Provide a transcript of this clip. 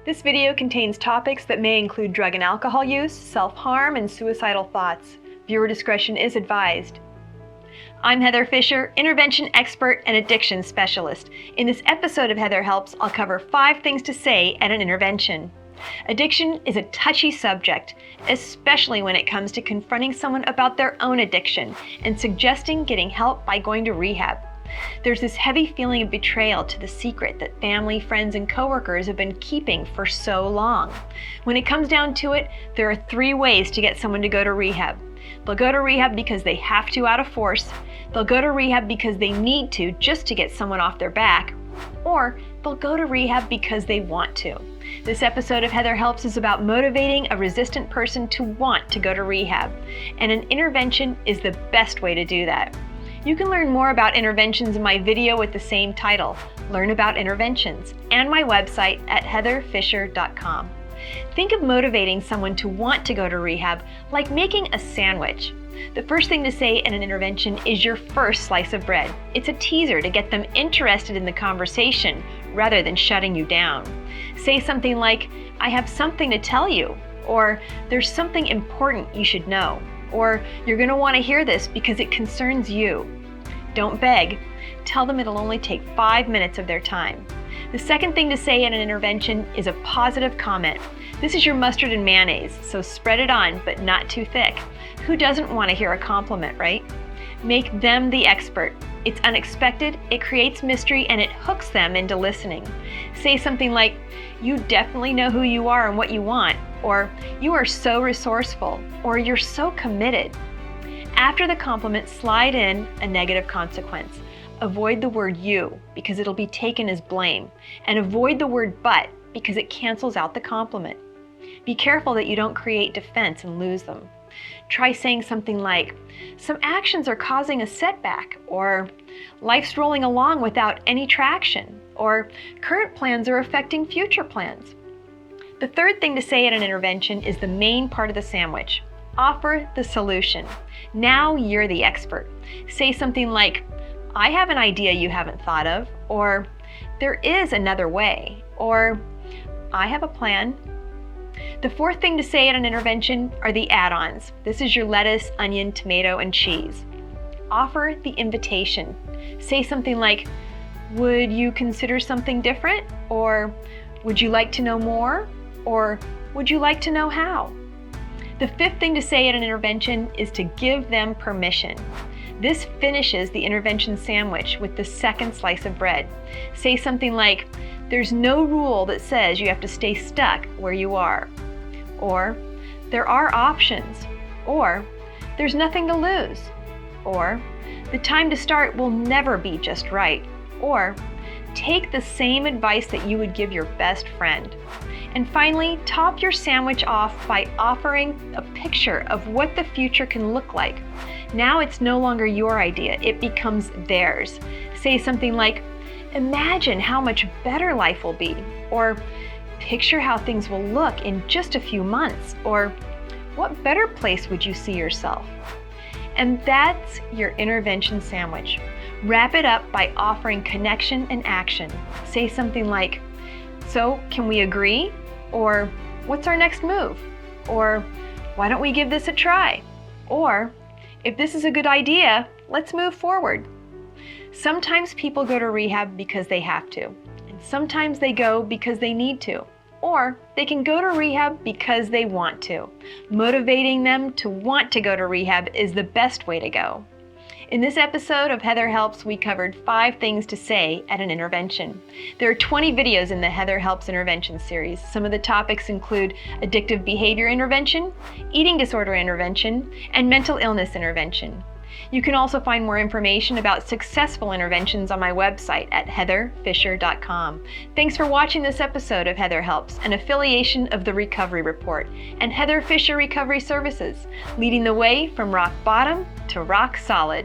This video contains topics that may include drug and alcohol use, self-harm, and suicidal thoughts. Viewer discretion is advised. I'm Heather Fisher, intervention expert and addiction specialist. In this episode of Heather Helps, I'll cover 5 things to say at an intervention. Addiction is a touchy subject, especially when it comes to confronting someone about their own addiction and suggesting getting help by going to rehab. There's this heavy feeling of betrayal to the secret that family, friends, and coworkers have been keeping for so long. When it comes down to it, there are 3 ways to get someone to go to rehab. They'll go to rehab because they have to out of force, they'll go to rehab because they need to just to get someone off their back, or they'll go to rehab because they want to. This episode of Heather Helps is about motivating a resistant person to want to go to rehab, and an intervention is the best way to do that. You can learn more about interventions in my video with the same title, Learn About Interventions, and my website at heatherfisher.com. Think of motivating someone to want to go to rehab like making a sandwich. The first thing to say in an intervention is your first slice of bread. It's a teaser to get them interested in the conversation rather than shutting you down. Say something like, "I have something to tell you," or "There's something important you should know," or "You're going to want to hear this because it concerns you." Don't beg. Tell them it'll only take 5 minutes of their time. The second thing to say in an intervention is a positive comment. This is your mustard and mayonnaise, so spread it on, but not too thick. Who doesn't want to hear a compliment, right? Make them the expert. It's unexpected, it creates mystery, and it hooks them into listening. Say something like, "You definitely know who you are and what you want," or "You are so resourceful," or "You're so committed." After the compliment, slide in a negative consequence. Avoid the word "you" because it'll be taken as blame, and avoid the word "but" because it cancels out the compliment. Be careful that you don't create defense and lose them. Try saying something like, "Some actions are causing a setback," or "Life's rolling along without any traction," or "Current plans are affecting future plans." The third thing to say at an intervention is the main part of the sandwich. Offer the solution. Now you're the expert. Say something like, "I have an idea you haven't thought of," or "There is another way," or "I have a plan." The fourth thing to say at an intervention are the add-ons. This is your lettuce, onion, tomato, and cheese. Offer the invitation. Say something like, "Would you consider something different?" or "Would you like to know more?" or "Would you like to know how?" The fifth thing to say at an intervention is to give them permission. This finishes the intervention sandwich with the second slice of bread. Say something like, "There's no rule that says you have to stay stuck where you are," or "There are options," or "There's nothing to lose," or "The time to start will never be just right," or "Take the same advice that you would give your best friend." And finally, top your sandwich off by offering a picture of what the future can look like. Now it's no longer your idea, it becomes theirs. Say something like, "Imagine how much better life will be," or "Picture how things will look in just a few months," or "What better place would you see yourself?" And that's your intervention sandwich. Wrap it up by offering connection and action. Say something like, "So, can we agree?" or "What's our next move?" or "Why don't we give this a try?" or "If this is a good idea, let's move forward." Sometimes people go to rehab because they have to, and sometimes they go because they need to, or they can go to rehab because they want to. Motivating them to want to go to rehab is the best way to go. In this episode of Heather Helps, we covered 5 things to say at an intervention. There are 20 videos in the Heather Helps intervention series. Some of the topics include addictive behavior intervention, eating disorder intervention, and mental illness intervention. You can also find more information about successful interventions on my website at heatherfisher.com. Thanks for watching this episode of Heather Helps, an affiliation of The Recovery Report and Heather Fisher Recovery Services, leading the way from rock bottom to rock solid.